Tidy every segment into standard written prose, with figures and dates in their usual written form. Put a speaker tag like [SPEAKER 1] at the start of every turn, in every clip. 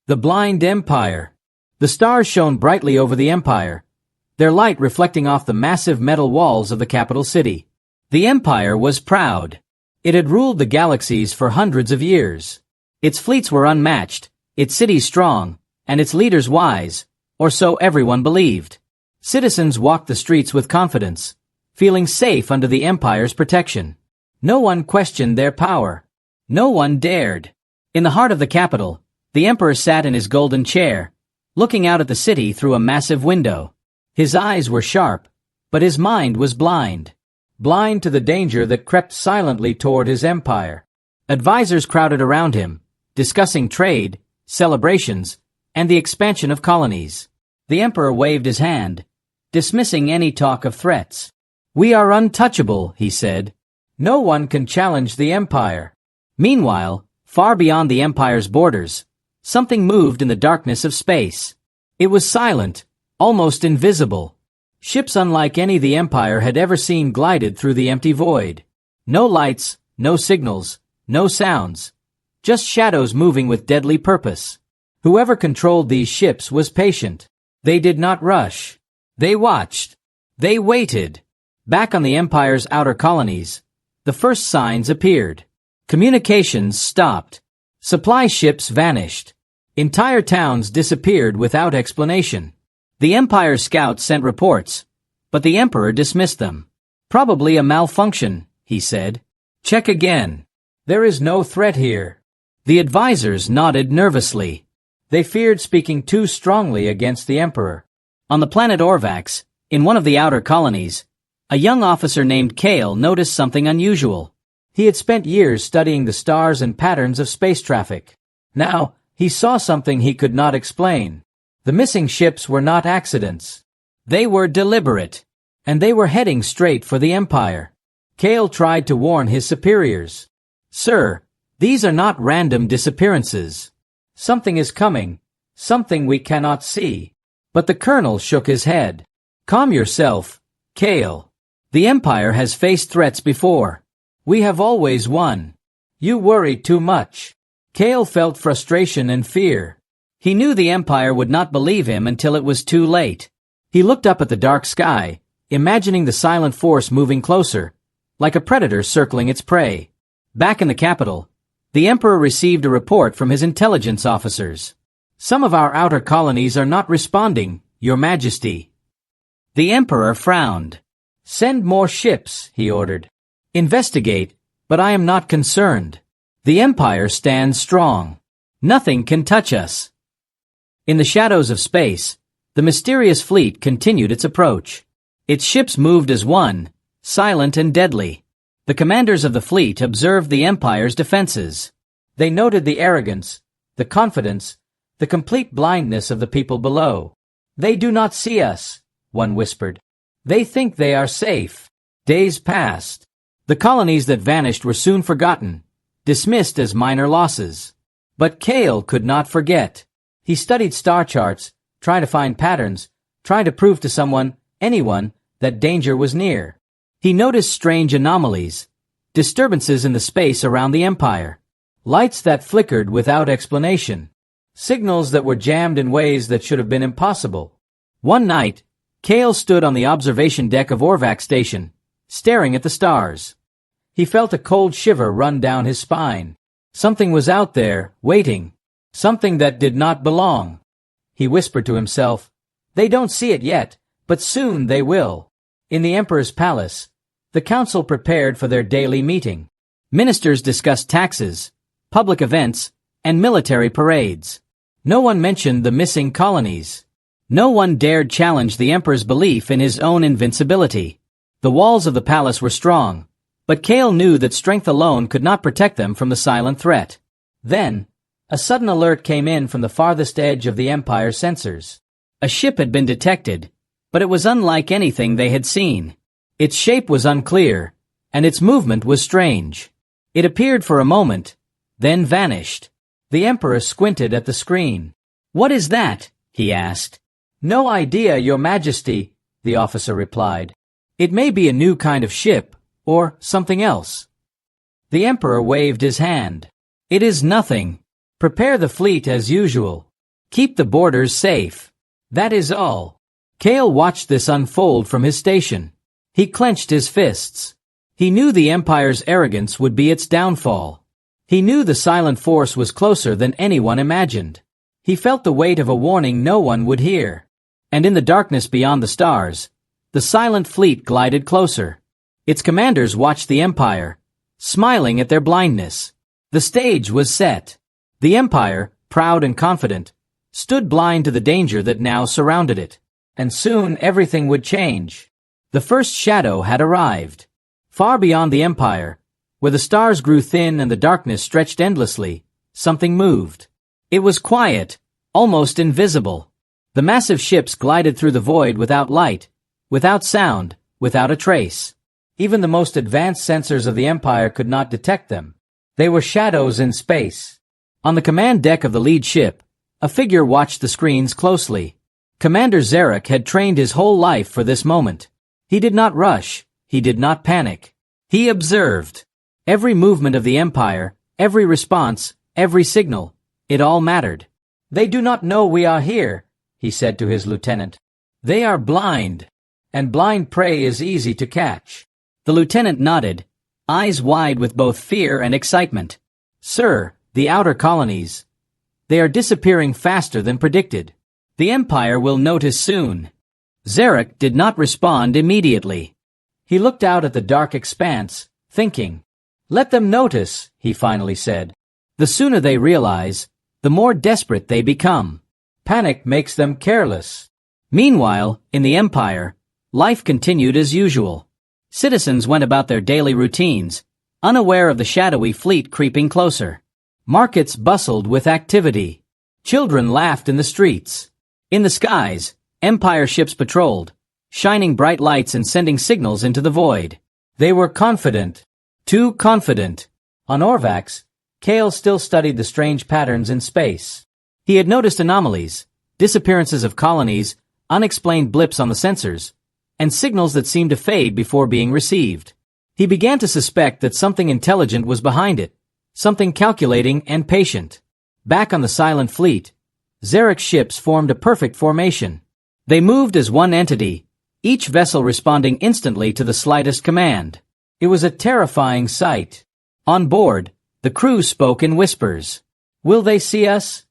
[SPEAKER 1] The blind empire. The stars shone brightly over the empire, their light reflecting off the massive metal walls of the capital city. The empire was proud. It had ruled the galaxies for hundreds of years. Its fleets were unmatched, its cities strong, and its leaders wise, or so everyone believed. Citizens walked the streets with confidence, feeling safe under the empire's protection. No one questioned their power. No one dared. In the heart of the capital, the emperor sat in his golden chair, looking out at the city through a massive window. His eyes were sharp, but his mind was blind. Blind to the danger that crept silently toward his empire. Advisors crowded around him, discussing trade, celebrations, and the expansion of colonies. The emperor waved his hand, dismissing any talk of threats. "We are untouchable," he said. "No one can challenge the empire." Meanwhile, far beyond the empire's borders, something moved in the darkness of space. It was silent, almost invisible. Ships unlike any the empire had ever seen glided through the empty void. No lights, no signals, no sounds. Just shadows moving with deadly purpose. Whoever controlled these ships was patient. They did not rush. They watched. They waited. Back on the empire's outer colonies, the first signs appeared. Communications stopped. Supply ships vanished. Entire towns disappeared without explanation. The empire's scouts sent reports, but the emperor dismissed them. "Probably a malfunction," he said. "Check again. There is no threat here." The advisors nodded nervously. They feared speaking too strongly against the emperor. On the planet Orvax, in one of the outer colonies, a young officer named Kael noticed something unusual. He had spent years studying the stars and patterns of space traffic. Now, he saw something he could not explain. The missing ships were not accidents. They were deliberate, and they were heading straight for the empire. Kael tried to warn his superiors. "Sir, these are not random disappearances. Something is coming, something we cannot see." But the colonel shook his head. "Calm yourself, Kael. The empire has faced threats before. We have always won. You worry too much." Kael felt frustration and fear. He knew the empire would not believe him until it was too late. He looked up at the dark sky, imagining the silent force moving closer, like a predator circling its prey. Back in the capital, the emperor received a report from his intelligence officers. "Some of our outer colonies are not responding, Your Majesty." The emperor frowned. "Send more ships," he ordered. "Investigate, but I am not concerned. The empire stands strong. Nothing can touch us." In the shadows of space, the mysterious fleet continued its approach. Its ships moved as one, silent and deadly. The commanders of the fleet observed the empire's defenses. They noted the arrogance, the confidence, the complete blindness of the people below. "They do not see us," one whispered. "They think they are safe." Days passed. The colonies that vanished were soon forgotten, dismissed as minor losses. But Kael could not forget. He studied star charts, trying to find patterns, trying to prove to someone, anyone, that danger was near. He noticed strange anomalies, disturbances in the space around the empire, lights that flickered without explanation, signals that were jammed in ways that should have been impossible. One night, Kael stood on the observation deck of Orvax Station, staring at the stars. He felt a cold shiver run down his spine. Something was out there, waiting. Something that did not belong. He whispered to himself, "They don't see it yet, but soon they will." In the emperor's palace, the council prepared for their daily meeting. Ministers discussed taxes, public events, and military parades. No one mentioned the missing colonies. No one dared challenge the emperor's belief in his own invincibility. The walls of the palace were strong, but Kael knew that strength alone could not protect them from the silent threat. Then, a sudden alert came in from the farthest edge of the Empire's sensors. A ship had been detected, but it was unlike anything they had seen. Its shape was unclear, and its movement was strange. It appeared for a moment, then vanished. The Emperor squinted at the screen. "What is that?" he asked. "No idea, Your Majesty," the officer replied. "It may be a new kind of ship, or something else." The Emperor waved his hand. "It is nothing. Prepare the fleet as usual." Keep the borders safe. That is all. Kael watched this unfold from his station. He clenched his fists. He knew the Empire's arrogance would be its downfall. He knew the silent force was closer than anyone imagined. He felt the weight of a warning no one would hear. And in the darkness beyond the stars, the silent fleet glided closer. Its commanders watched the Empire, smiling at their blindness. The stage was set. The Empire, proud and confident, stood blind to the danger that now surrounded it. And soon everything would change. The first shadow had arrived. Far beyond the Empire, where the stars grew thin and the darkness stretched endlessly, something moved. It was quiet, almost invisible. The massive ships glided through the void without light, without sound, without a trace. Even the most advanced sensors of the Empire could not detect them. They were shadows in space. On the command deck of the lead ship, a figure watched the screens closely. Commander Zarek had trained his whole life for this moment. He did not rush, he did not panic. He observed. Every movement of the Empire, every response, every signal, it all mattered. "They do not know we are here," he said to his lieutenant. "They are blind, and blind prey is easy to catch." The lieutenant nodded, eyes wide with both fear and excitement. "Sir, the outer colonies. They are disappearing faster than predicted. The Empire will notice soon." Zarek did not respond immediately. He looked out at the dark expanse, thinking. "Let them notice," he finally said. "The sooner they realize, the more desperate they become. Panic makes them careless." Meanwhile, in the Empire, life continued as usual. Citizens went about their daily routines, unaware of the shadowy fleet creeping closer. Markets bustled with activity. Children laughed in the streets. In the skies, Empire ships patrolled, shining bright lights and sending signals into the void. They were confident. Too confident. On Orvax, Kael still studied the strange patterns in space. He had noticed anomalies, disappearances of colonies, unexplained blips on the sensors, and signals that seemed to fade before being received. He began to suspect that something intelligent was behind it, something calculating and patient. Back on the silent fleet, Zarek's ships formed a perfect formation. They moved as one entity, each vessel responding instantly to the slightest command. It was a terrifying sight. On board, the crew spoke in whispers. "Will they see us?"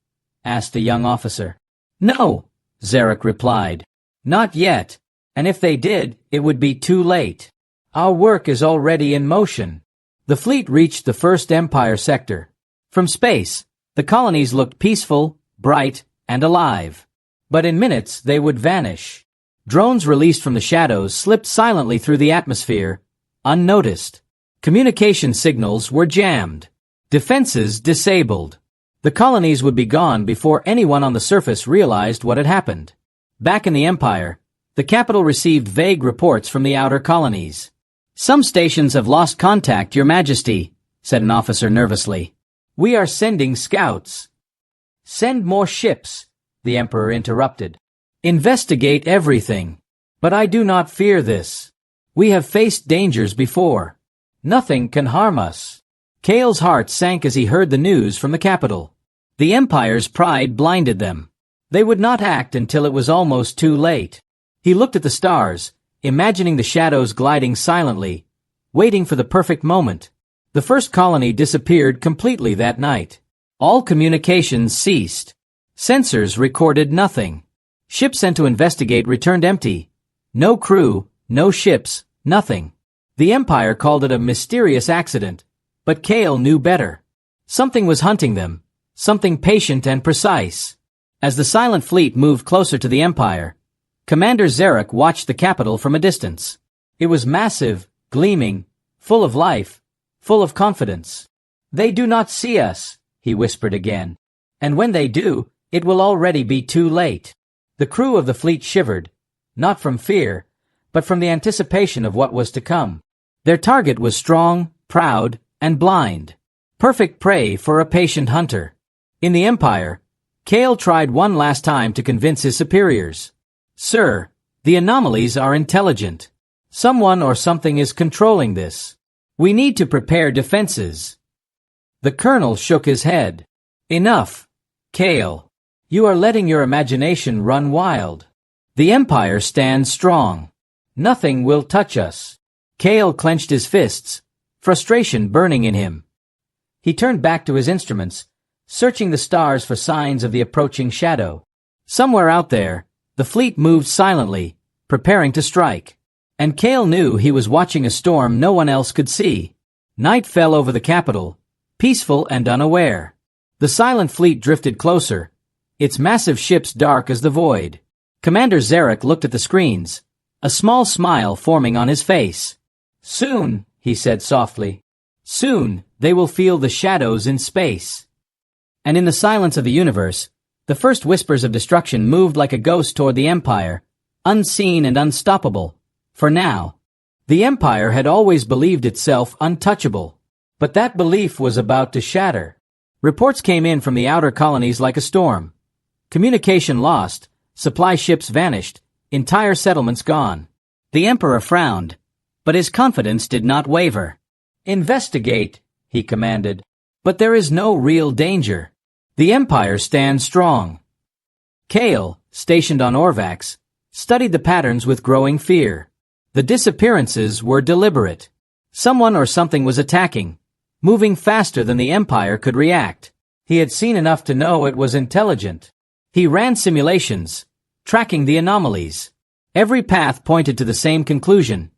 [SPEAKER 1] asked a young officer. "No," Zarek replied. "Not yet. And if they did, it would be too late. Our work is already in motion." The fleet reached the first Empire sector. From space, the colonies looked peaceful, bright, and alive. But in minutes, they would vanish. Drones released from the shadows slipped silently through the atmosphere, unnoticed. Communication signals were jammed. Defenses disabled. The colonies would be gone before anyone on the surface realized what had happened. Back in the Empire, the capital received vague reports from the outer colonies. "Some stations have lost contact, Your Majesty," said an officer nervously. "We are sending scouts." "Send more ships," the Emperor interrupted. "Investigate everything. But I do not fear this. We have faced dangers before. Nothing can harm us." Kael's heart sank as he heard the news from the capital. The Empire's pride blinded them. They would not act until it was almost too late. He looked at the stars, imagining the shadows gliding silently, waiting for the perfect moment. The first colony disappeared completely that night. All communications ceased. Sensors recorded nothing. Ships sent to investigate returned empty. No crew, no ships, nothing. The Empire called it a mysterious accident, but Kael knew better. Something was hunting them, something patient and precise. As the silent fleet moved closer to the Empire, Commander Zarek watched the capital from a distance. It was massive, gleaming, full of life, full of confidence. "They do not see us," he whispered again. "And when they do, it will already be too late." The crew of the fleet shivered, not from fear, but from the anticipation of what was to come. Their target was strong, proud, and blind. Perfect prey for a patient hunter. In the Empire, Kael tried one last time to convince his superiors. "Sir, the anomalies are intelligent. Someone or something is controlling this. We need to prepare defenses." The colonel shook his head. "Enough, Kael. You are letting your imagination run wild. The Empire stands strong. Nothing will touch us. Kael clenched his fists, frustration burning in him. He turned back to his instruments, searching the stars for signs of the approaching shadow. Somewhere out there, the fleet moved silently, preparing to strike. And Kael knew he was watching a storm no one else could see. Night fell over the capital, peaceful and unaware. The silent fleet drifted closer, its massive ships dark as the void. Commander Zarek looked at the screens, a small smile forming on his face. Soon, he said softly. Soon, they will feel the shadows in space. And in the silence of the universe, the first whispers of destruction moved like a ghost toward the Empire, unseen and unstoppable. For now, the Empire had always believed itself untouchable. But that belief was about to shatter. Reports came in from the outer colonies like a storm. Communication lost, supply ships vanished, entire settlements gone. The Emperor frowned, but his confidence did not waver. Investigate, he commanded. But there is no real danger. The Empire stands strong. Kael, stationed on Orvax, studied the patterns with growing fear. The disappearances were deliberate. Someone or something was attacking, moving faster than the Empire could react. He had seen enough to know it was intelligent. He ran simulations, tracking the anomalies. Every path pointed to the same conclusion.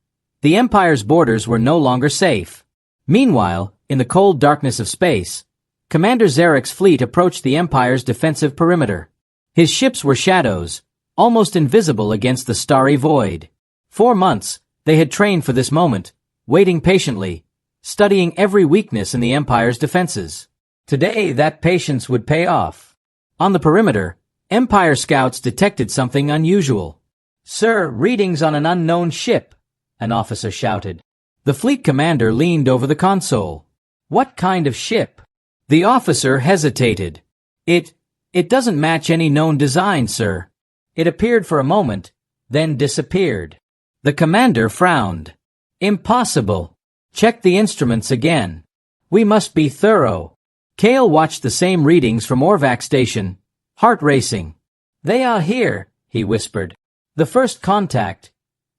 [SPEAKER 1] The Empire's borders were no longer safe. Meanwhile, in the cold darkness of space, Commander Zarek's fleet approached the Empire's defensive perimeter. His ships were shadows, almost invisible against the starry void. 4 months, they had trained for this moment, waiting patiently, studying every weakness in the Empire's defenses. Today, that patience would pay off. On the perimeter, Empire scouts detected something unusual. Sir, readings on an unknown ship, an officer shouted. The fleet commander leaned over the console. What kind of ship? The officer hesitated. It doesn't match any known design, sir. It appeared for a moment, then disappeared. The commander frowned. Impossible. Check the instruments again. We must be thorough. Kael watched the same readings from Orvax station, heart racing. They are here, he whispered. The first contact.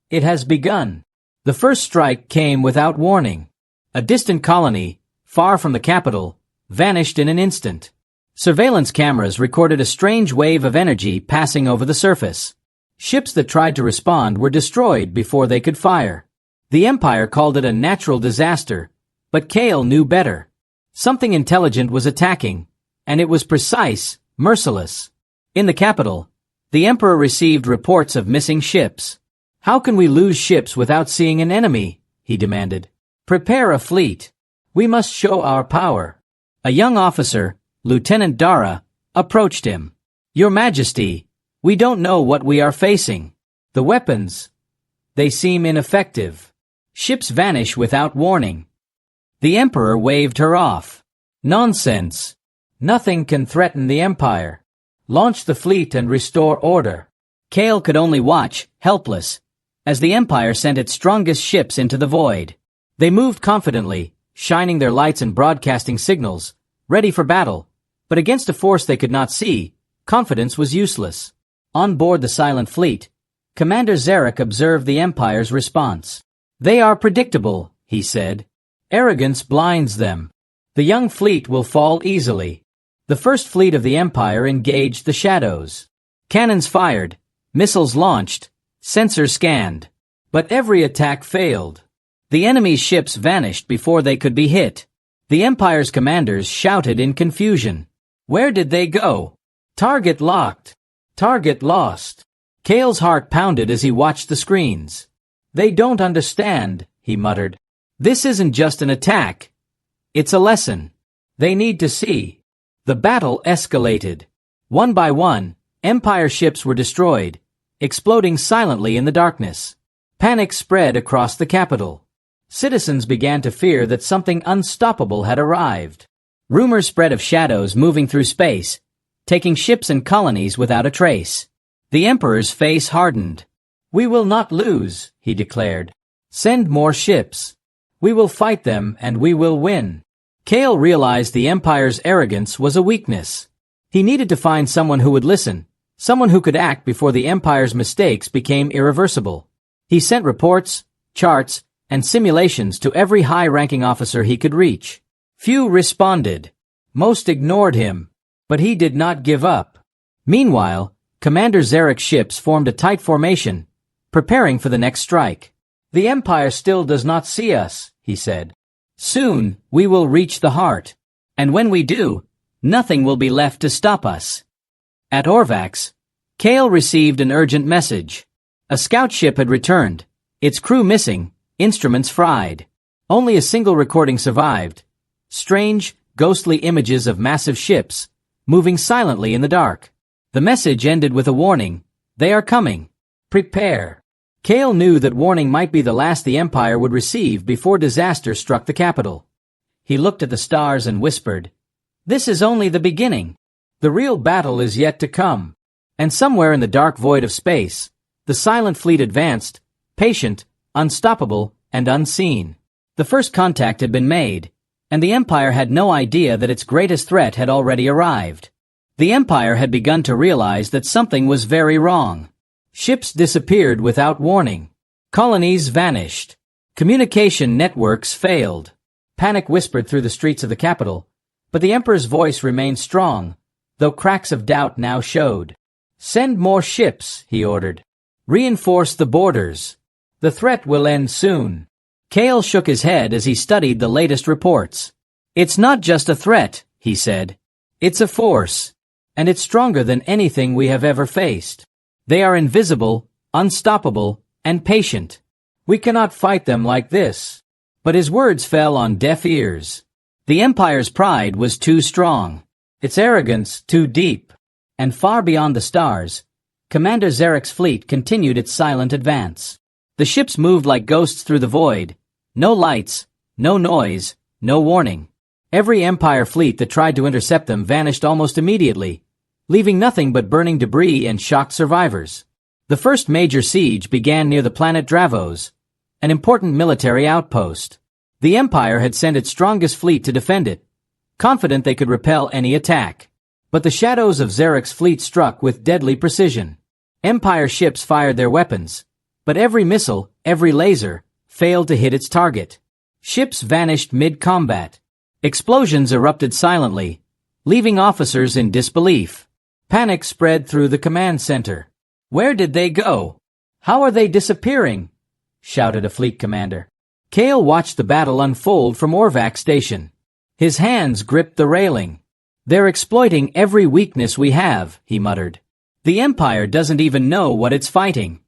[SPEAKER 1] It has begun. The first strike came without warning. A distant colony, far from the capital, vanished in an instant. Surveillance cameras recorded a strange wave of energy passing over the surface. Ships that tried to respond were destroyed before they could fire. The Empire called it a natural disaster, but Kael knew better. Something intelligent was attacking, and it was precise, merciless. In the capital, the Emperor received reports of missing ships. How can we lose ships without seeing an enemy? He demanded. Prepare a fleet. We must show our power. A young officer, Lieutenant Dara, approached him. Your Majesty, we don't know what we are facing. The weapons, they seem ineffective. Ships vanish without warning. The Emperor waved her off. Nonsense. Nothing can threaten the Empire. Launch the fleet and restore order. Kael could only watch, helpless, as the Empire sent its strongest ships into the void. They moved confidently, shining their lights and broadcasting signals, ready for battle, but against a force they could not see, confidence was useless. On board the silent fleet, Commander Zarek observed the Empire's response. They are predictable, he said. Arrogance blinds them. The young fleet will fall easily. The first fleet of the Empire engaged the shadows. Cannons fired, missiles launched, sensors scanned. But every attack failed. The enemy's ships vanished before they could be hit. The Empire's commanders shouted in confusion. Where did they go? Target locked. Target lost. Kael's heart pounded as he watched the screens. They don't understand, he muttered. This isn't just an attack. It's a lesson. They need to see. The battle escalated. One by one, Empire ships were destroyed, exploding silently in the darkness. Panic spread across the capital. Citizens began to fear that something unstoppable had arrived. Rumors spread of shadows moving through space, taking ships and colonies without a trace. The Emperor's face hardened. We will not lose, he declared. Send more ships. We will fight them and we will win. Kael realized the Empire's arrogance was a weakness. He needed to find someone who would listen, someone who could act before the Empire's mistakes became irreversible. He sent reports, charts, and simulations to every high-ranking officer he could reach. Few responded. Most ignored him. But he did not give up. Meanwhile, Commander Zarek's ships formed a tight formation, preparing for the next strike. "The Empire still does not see us," he said. "Soon, we will reach the heart. And when we do, nothing will be left to stop us." At Orvax, Kael received an urgent message. A scout ship had returned, its crew missing, instruments fried. Only a single recording survived. Strange, ghostly images of massive ships, moving silently in the dark. The message ended with a warning. "They are coming. Prepare." Kael knew that warning might be the last the Empire would receive before disaster struck the capital. He looked at the stars and whispered, "This is only the beginning. The real battle is yet to come." And somewhere in the dark void of space, the silent fleet advanced, patient, unstoppable, and unseen. The first contact had been made, and the Empire had no idea that its greatest threat had already arrived. The Empire had begun to realize that something was very wrong. Ships disappeared without warning. Colonies vanished. Communication networks failed. Panic whispered through the streets of the capital, but the Emperor's voice remained strong, though cracks of doubt now showed. "Send more ships," he ordered. "Reinforce the borders. The threat will end soon." Kael shook his head as he studied the latest reports. "It's not just a threat," he said. "It's a force. And it's stronger than anything we have ever faced. They are invisible, unstoppable, and patient. We cannot fight them like this." But his words fell on deaf ears. The Empire's pride was too strong, its arrogance too deep. And far beyond the stars, Commander Zarek's fleet continued its silent advance. The ships moved like ghosts through the void. No lights, no noise, no warning. Every Empire fleet that tried to intercept them vanished almost immediately, leaving nothing but burning debris and shocked survivors. The first major siege began near the planet Dravos, an important military outpost. The Empire had sent its strongest fleet to defend it, confident they could repel any attack. But the shadows of Zarek's fleet struck with deadly precision. Empire ships fired their weapons, but every missile, every laser, failed to hit its target. Ships vanished mid-combat. Explosions erupted silently, leaving officers in disbelief. Panic spread through the command center. "Where did they go? How are they disappearing?" shouted a fleet commander. Kael watched the battle unfold from Orvax station. His hands gripped the railing. "They're exploiting every weakness we have," he muttered. "The Empire doesn't even know what it's fighting."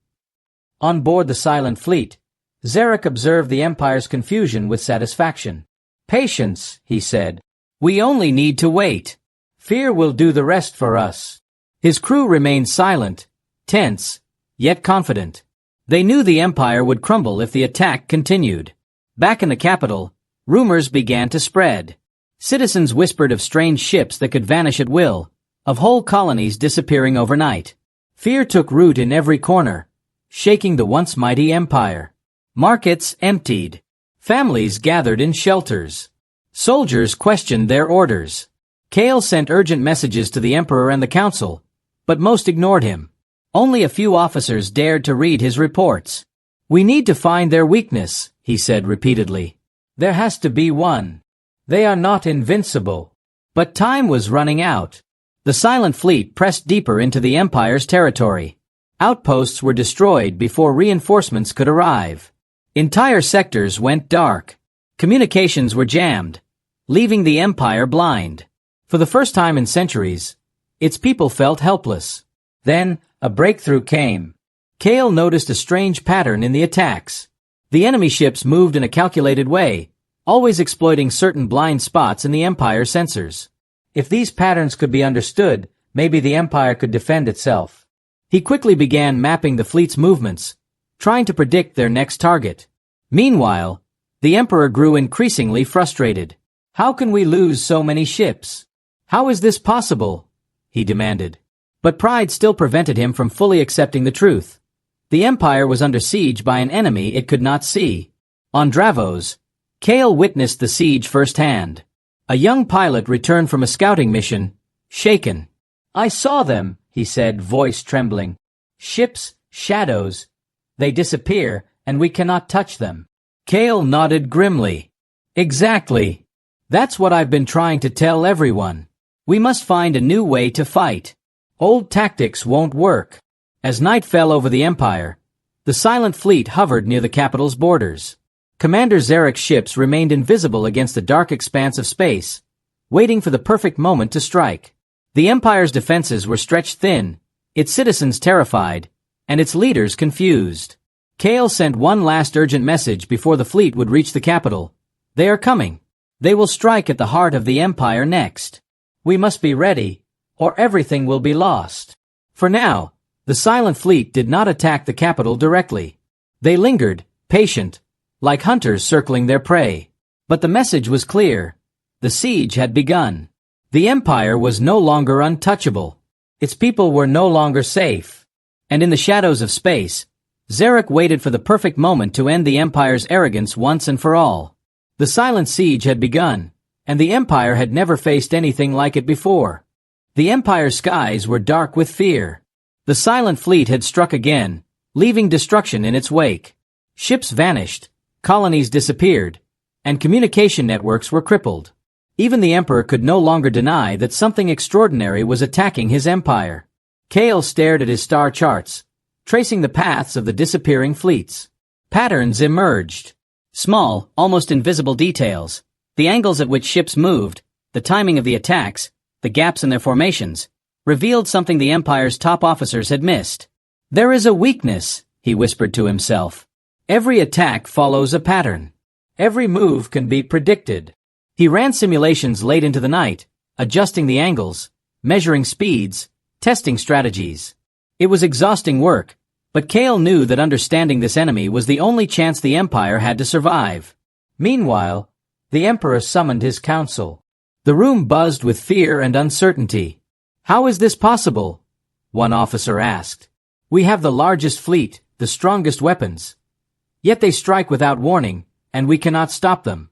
[SPEAKER 1] On board the silent fleet, Zarek observed the Empire's confusion with satisfaction. "Patience," he said. "We only need to wait. Fear will do the rest for us." His crew remained silent, tense, yet confident. They knew the Empire would crumble if the attack continued. Back in the capital, rumors began to spread. Citizens whispered of strange ships that could vanish at will, of whole colonies disappearing overnight. Fear took root in every corner, shaking the once mighty Empire. Markets emptied. Families gathered in shelters. Soldiers questioned their orders. Kael sent urgent messages to the Emperor and the Council, but most ignored him. Only a few officers dared to read his reports. "We need to find their weakness," he said repeatedly. "There has to be one. They are not invincible." But time was running out. The silent fleet pressed deeper into the Empire's territory. Outposts were destroyed before reinforcements could arrive. Entire sectors went dark. Communications were jammed, leaving the Empire blind. For the first time in centuries, its people felt helpless. Then, a breakthrough came. Kael noticed a strange pattern in the attacks. The enemy ships moved in a calculated way, always exploiting certain blind spots in the Empire's sensors. If these patterns could be understood, maybe the Empire could defend itself. He quickly began mapping the fleet's movements, trying to predict their next target. Meanwhile, the Emperor grew increasingly frustrated. "How can we lose so many ships? How is this possible?" he demanded. But pride still prevented him from fully accepting the truth. The Empire was under siege by an enemy it could not see. On Dravos, Kael witnessed the siege firsthand. A young pilot returned from a scouting mission, shaken. I saw them, he said, voice trembling. Ships, shadows. They disappear, and we cannot touch them. Kael nodded grimly. Exactly. That's what I've been trying to tell everyone. We must find a new way to fight. Old tactics won't work. As night fell over the Empire, the silent fleet hovered near the capital's borders. Commander Zarek's ships remained invisible against the dark expanse of space, waiting for the perfect moment to strike. The Empire's defenses were stretched thin, its citizens terrified, and its leaders confused. Kael sent one last urgent message before the fleet would reach the capital. They are coming. They will strike at the heart of the Empire next. We must be ready, or everything will be lost. For now, the silent fleet did not attack the capital directly. They lingered, patient, like hunters circling their prey. But the message was clear. The siege had begun. The Empire was no longer untouchable. Its people were no longer safe. And in the shadows of space, Zarek waited for the perfect moment to end the Empire's arrogance once and for all. The silent siege had begun, and the Empire had never faced anything like it before. The Empire's skies were dark with fear. The silent fleet had struck again, leaving destruction in its wake. Ships vanished, colonies disappeared, and communication networks were crippled. Even the Emperor could no longer deny that something extraordinary was attacking his empire. Kael stared at his star charts, tracing the paths of the disappearing fleets. Patterns emerged. Small, almost invisible details, the angles at which ships moved, the timing of the attacks, the gaps in their formations, revealed something the Empire's top officers had missed. There is a weakness, he whispered to himself. Every attack follows a pattern. Every move can be predicted. He ran simulations late into the night, adjusting the angles, measuring speeds, testing strategies. It was exhausting work, but Kael knew that understanding this enemy was the only chance the Empire had to survive. Meanwhile, the Emperor summoned his council. The room buzzed with fear and uncertainty. How is this possible? One officer asked. We have the largest fleet, the strongest weapons. Yet they strike without warning, and we cannot stop them.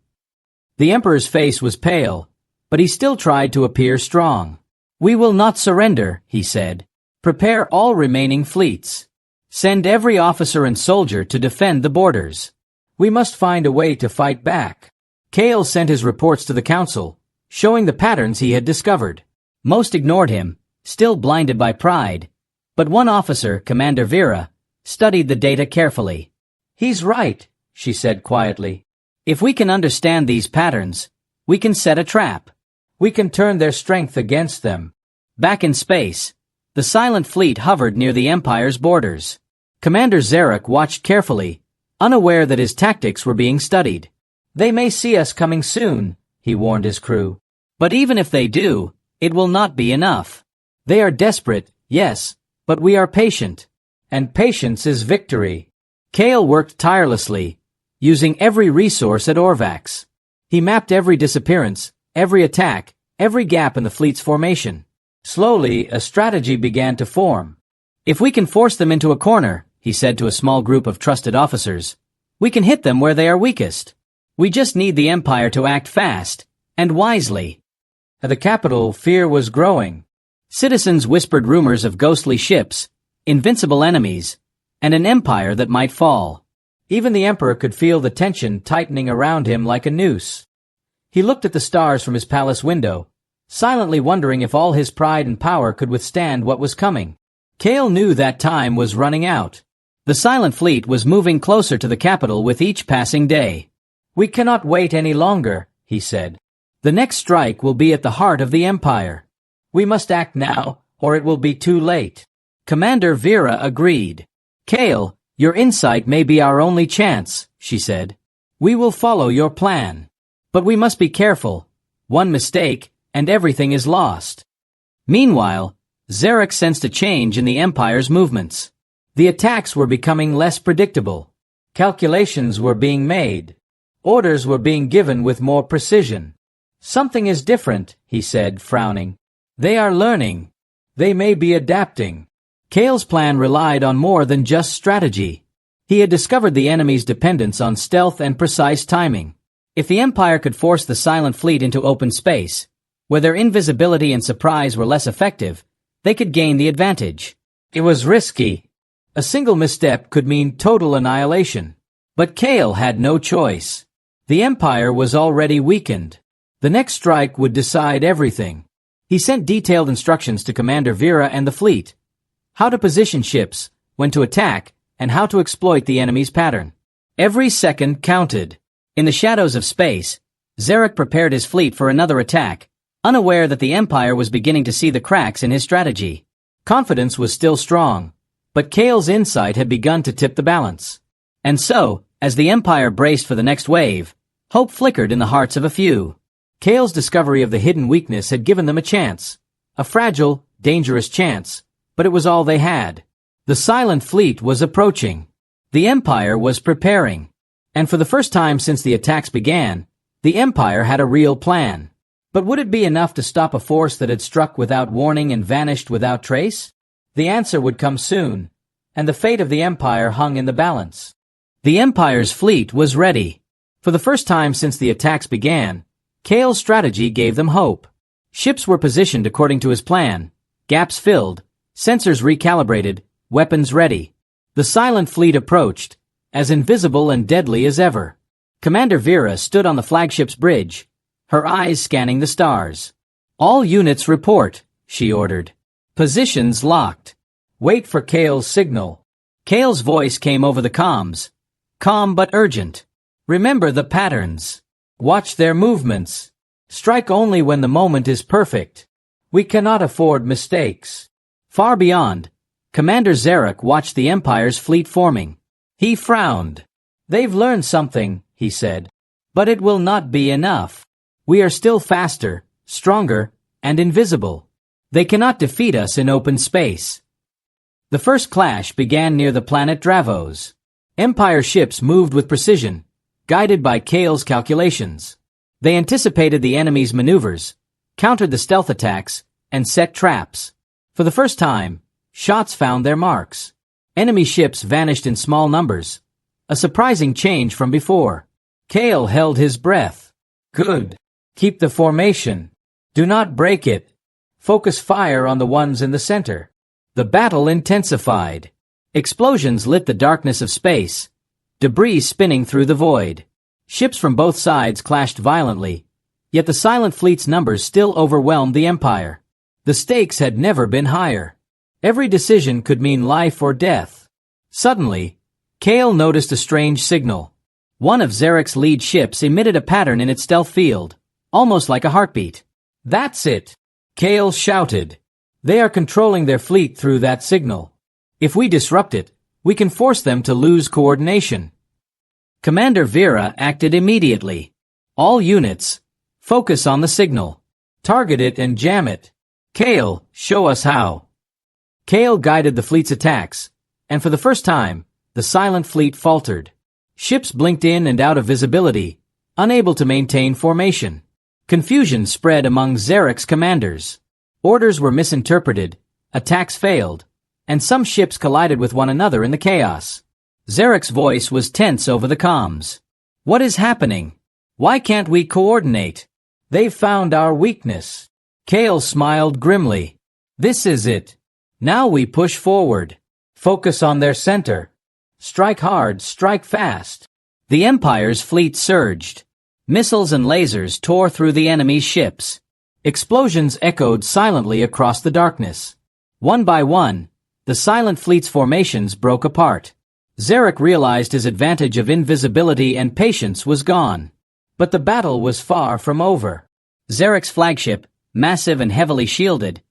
[SPEAKER 1] The Emperor's face was pale, but he still tried to appear strong. We will not surrender, he said. Prepare all remaining fleets. Send every officer and soldier to defend the borders. We must find a way to fight back. Kael sent his reports to the council, showing the patterns he had discovered. Most ignored him, still blinded by pride, but one officer, Commander Vera, studied the data carefully. He's right, she said quietly. If we can understand these patterns, we can set a trap. We can turn their strength against them. Back in space, the silent fleet hovered near the Empire's borders. Commander Zarek watched carefully, unaware that his tactics were being studied. They may see us coming soon, he warned his crew. But even if they do, it will not be enough. They are desperate, yes, but we are patient. And patience is victory. Kael worked tirelessly, using every resource at Orvax. He mapped every disappearance, every attack, every gap in the fleet's formation. Slowly, a strategy began to form. If we can force them into a corner, he said to a small group of trusted officers, we can hit them where they are weakest. We just need the Empire to act fast, and wisely. At the capital, fear was growing. Citizens whispered rumors of ghostly ships, invincible enemies, and an empire that might fall. Even the Emperor could feel the tension tightening around him like a noose. He looked at the stars from his palace window, silently wondering if all his pride and power could withstand what was coming. Kael knew that time was running out. The silent fleet was moving closer to the capital with each passing day. We cannot wait any longer, he said. The next strike will be at the heart of the Empire. We must act now, or it will be too late. Commander Vera agreed. Kael, your insight may be our only chance, she said. We will follow your plan. But we must be careful. One mistake, and everything is lost. Meanwhile, Zarek sensed a change in the Empire's movements. The attacks were becoming less predictable. Calculations were being made. Orders were being given with more precision. Something is different, he said, frowning. They are learning. They may be adapting. Kael's plan relied on more than just strategy. He had discovered the enemy's dependence on stealth and precise timing. If the Empire could force the silent fleet into open space, where their invisibility and surprise were less effective, they could gain the advantage. It was risky. A single misstep could mean total annihilation. But Kael had no choice. The Empire was already weakened. The next strike would decide everything. He sent detailed instructions to Commander Vera and the fleet. How to position ships, when to attack, and how to exploit the enemy's pattern. Every second counted. In the shadows of space, Zarek prepared his fleet for another attack, unaware that the Empire was beginning to see the cracks in his strategy. Confidence was still strong, but Kael's insight had begun to tip the balance. And so, as the Empire braced for the next wave, hope flickered in the hearts of a few. Kael's discovery of the hidden weakness had given them a chance. A fragile, dangerous chance, but it was all they had. The silent fleet was approaching. The Empire was preparing. And for the first time since the attacks began, the Empire had a real plan. But would it be enough to stop a force that had struck without warning and vanished without trace? The answer would come soon, and the fate of the Empire hung in the balance. The Empire's fleet was ready. For the first time since the attacks began, Kael's strategy gave them hope. Ships were positioned according to his plan, gaps filled, sensors recalibrated, weapons ready. The silent fleet approached, as invisible and deadly as ever. Commander Vera stood on the flagship's bridge, her eyes scanning the stars. "All units report," she ordered. "Positions locked. Wait for Kael's signal." Kael's voice came over the comms, calm but urgent. "Remember the patterns. Watch their movements. Strike only when the moment is perfect. We cannot afford mistakes." Far beyond, Commander Zarek watched the Empire's fleet forming. He frowned. "They've learned something," he said. "But it will not be enough. We are still faster, stronger, and invisible. They cannot defeat us in open space." The first clash began near the planet Dravos. Empire ships moved with precision, guided by Kael's calculations. They anticipated the enemy's maneuvers, countered the stealth attacks, and set traps. For the first time, shots found their marks. Enemy ships vanished in small numbers, a surprising change from before. Kael held his breath. "Good. Keep the formation. Do not break it. Focus fire on the ones in the center." The battle intensified. Explosions lit the darkness of space, debris spinning through the void. Ships from both sides clashed violently, yet the silent fleet's numbers still overwhelmed the Empire. The stakes had never been higher. Every decision could mean life or death. Suddenly, Kael noticed a strange signal. One of Zarek's lead ships emitted a pattern in its stealth field, almost like a heartbeat. "That's it!" Kael shouted. "They are controlling their fleet through that signal. If we disrupt it, we can force them to lose coordination." Commander Vera acted immediately. "All units, focus on the signal. Target it and jam it. Kael, show us how." Kael guided the fleet's attacks, and for the first time, the silent fleet faltered. Ships blinked in and out of visibility, unable to maintain formation. Confusion spread among Zarek's commanders. Orders were misinterpreted, attacks failed, and some ships collided with one another in the chaos. Zarek's voice was tense over the comms. "What is happening? Why can't we coordinate? They've found our weakness." Kael smiled grimly. "This is it. Now we push forward. Focus on their center. Strike hard, strike fast." The Empire's fleet surged. Missiles and lasers tore through the enemy's ships. Explosions echoed silently across the darkness. One by one, the silent fleet's formations broke apart. Zarek realized his advantage of invisibility and patience was gone. But the battle was far from over. Zarek's flagship, massive and heavily shielded,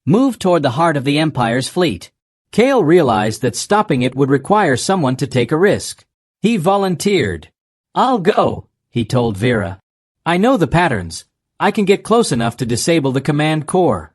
[SPEAKER 1] moved toward the heart of the Empire's fleet. Kael realized that stopping it would require someone to take a risk. He volunteered. "I'll go," he told Vera. "I know the patterns. I can get close enough to disable the command core."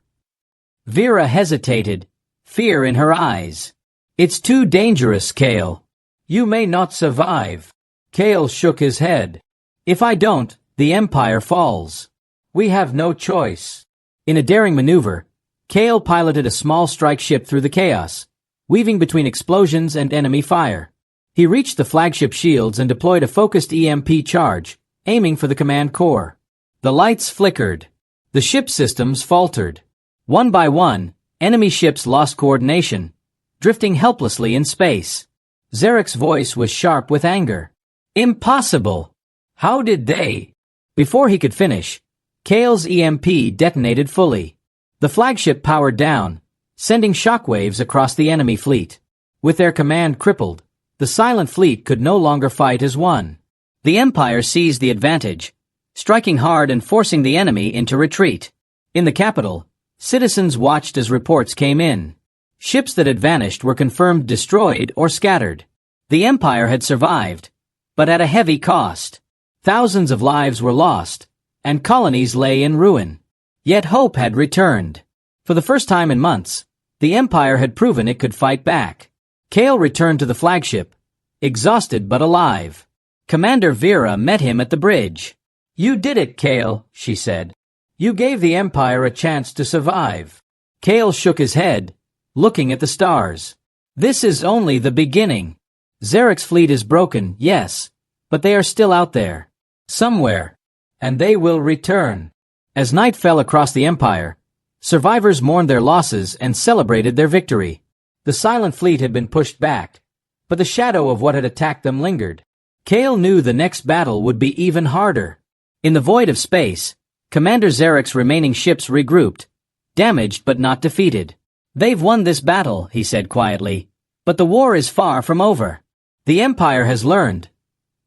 [SPEAKER 1] Vera hesitated, fear in her eyes. "It's too dangerous, Kael. You may not survive." Kael shook his head. "If I don't, the Empire falls. We have no choice." In a daring maneuver, Kael piloted a small strike ship through the chaos, weaving between explosions and enemy fire. He reached the flagship shields and deployed a focused EMP charge, aiming for the command core. The lights flickered. The ship systems faltered. One by one, Enemy ships lost coordination, drifting helplessly in space. Zarek's voice was sharp with anger. Impossible! How did they? Before he could finish, Kael's EMP detonated fully. The flagship powered down, sending shockwaves across the enemy fleet. With their command crippled, the silent fleet could no longer fight as one. The Empire seized the advantage, striking hard and forcing the enemy into retreat. In the capital, citizens watched as reports came in. Ships that had vanished were confirmed destroyed or scattered. The Empire had survived, but at a heavy cost. Thousands of lives were lost, and colonies lay in ruin. Yet hope had returned. For the first time in months, the Empire had proven it could fight back. Kael returned to the flagship, exhausted but alive. Commander Vera met him at the bridge. "You did it, Kael," she said. "You gave the Empire a chance to survive." Kael shook his head, looking at the stars. "This is only the beginning. Zarek's fleet is broken, yes, but they are still out there. Somewhere. And they will return." As night fell across the Empire, survivors mourned their losses and celebrated their victory. The silent fleet had been pushed back, but the shadow of what had attacked them lingered. Kael knew the next battle would be even harder. In the void of space, Commander Zarek's remaining ships regrouped, damaged but not defeated. "They've won this battle," he said quietly, "but the war is far from over. The Empire has learned.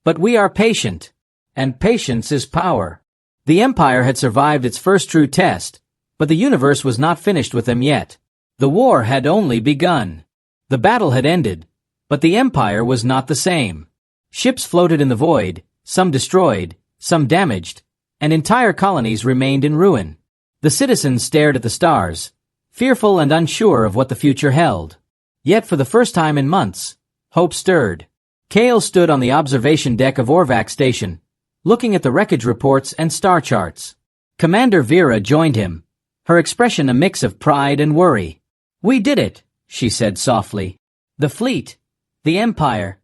[SPEAKER 1] But we are patient, and patience is power." The Empire had survived its first true test, but the universe was not finished with them yet. The war had only begun. The battle had ended, but the Empire was not the same. Ships floated in the void, some destroyed, some damaged, and entire colonies remained in ruin. The citizens stared at the stars, fearful and unsure of what the future held. Yet for the first time in months, hope stirred. Kael stood on the observation deck of Orvac Station, looking at the wreckage reports and star charts. Commander Vera joined him, her expression a mix of pride and worry. "We did it," she said softly. "The fleet, the Empire,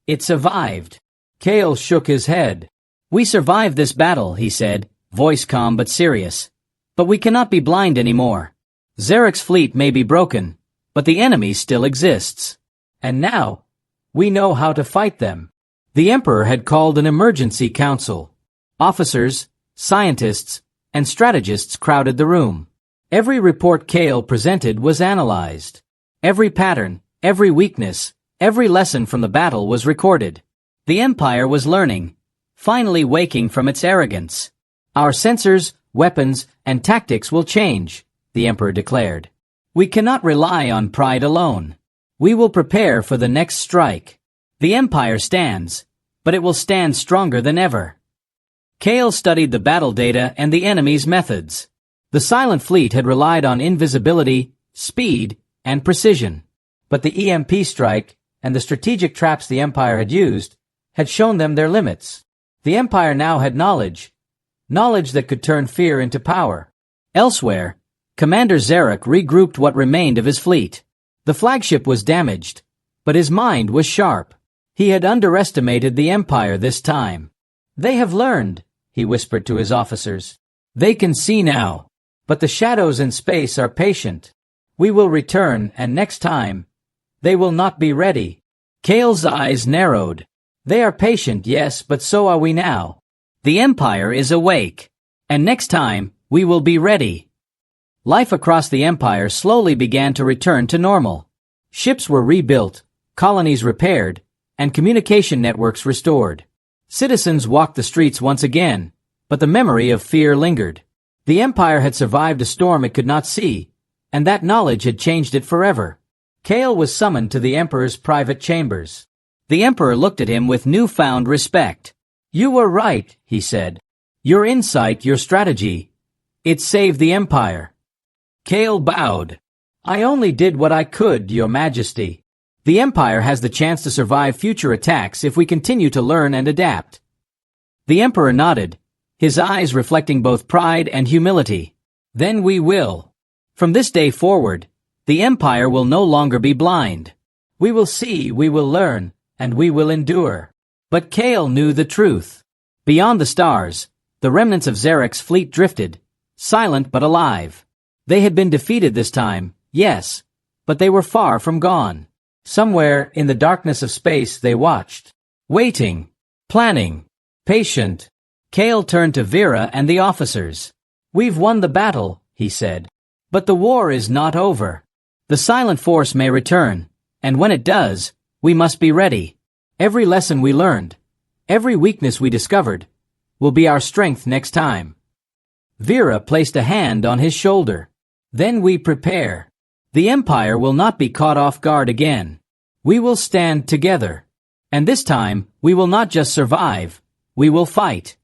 [SPEAKER 1] it survived." Kael shook his head. "We survived this battle," he said, voice calm but serious. "But we cannot be blind anymore. Zarek's fleet may be broken, but the enemy still exists. And now, we know how to fight them." The Emperor had called an emergency council. Officers, scientists, and strategists crowded the room. Every report Kael presented was analyzed. Every pattern, every weakness, every lesson from the battle was recorded. The Empire was learning, finally waking from its arrogance. "Our sensors, weapons, and tactics will change," the Emperor declared. "We cannot rely on pride alone. We will prepare for the next strike. The Empire stands, but it will stand stronger than ever." Kael studied the battle data and the enemy's methods. The silent fleet had relied on invisibility, speed, and precision. But the EMP strike and the strategic traps the Empire had used had shown them their limits. The Empire now had knowledge that could turn fear into power. Elsewhere, Commander Zarek regrouped what remained of his fleet. The flagship was damaged, but his mind was sharp. He had underestimated the Empire this time. "They have learned," he whispered to his officers. "They can see now. But the shadows in space are patient. We will return, and next time, they will not be ready." Kael's eyes narrowed. "They are patient, yes, but so are we now. The Empire is awake. And next time, we will be ready." Life across the Empire slowly began to return to normal. Ships were rebuilt, colonies repaired, and communication networks restored. Citizens walked the streets once again, but the memory of fear lingered. The Empire had survived a storm it could not see, and that knowledge had changed it forever. Kael was summoned to the Emperor's private chambers. The Emperor looked at him with newfound respect. "You were right," he said. "Your insight, your strategy, it saved the Empire." Kael bowed. "I only did what I could, Your Majesty. The Empire has the chance to survive future attacks if we continue to learn and adapt." The Emperor nodded, his eyes reflecting both pride and humility. "Then we will. From this day forward, the Empire will no longer be blind. We will see, we will learn, and we will endure." But Kael knew the truth. Beyond the stars, the remnants of Zarek's fleet drifted, silent but alive. They had been defeated this time, Yes, but they were far from gone. Somewhere in the darkness of space they watched. Waiting. Planning. Patient. Kael turned to Vera and the officers. "We've won the battle," he said. "But the war is not over. The silent force may return, and when it does, we must be ready. Every lesson we learned, every weakness we discovered, will be our strength next time." Vera placed a hand on his shoulder. "Then we prepare. The Empire will not be caught off guard again. We will stand together. And this time, we will not just survive, we will fight."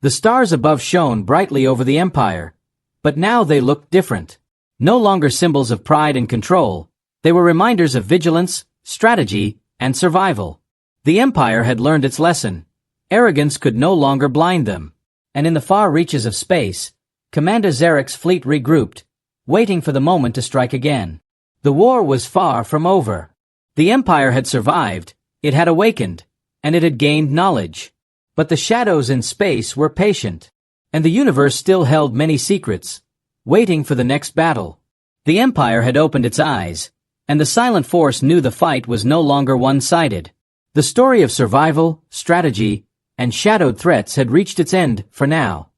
[SPEAKER 1] The stars above shone brightly over the Empire, but now they looked different. No longer symbols of pride and control, they were reminders of vigilance, strategy, and survival. The Empire had learned its lesson. Arrogance could no longer blind them. And in the far reaches of space, Commander Zarek's fleet regrouped, waiting for the moment to strike again. The war was far from over. The Empire had survived, it had awakened, and it had gained knowledge. But the shadows in space were patient, and the universe still held many secrets, waiting for the next battle. The Empire had opened its eyes, and the silent force knew the fight was no longer one-sided. The story of survival, strategy, and shadowed threats had reached its end for now.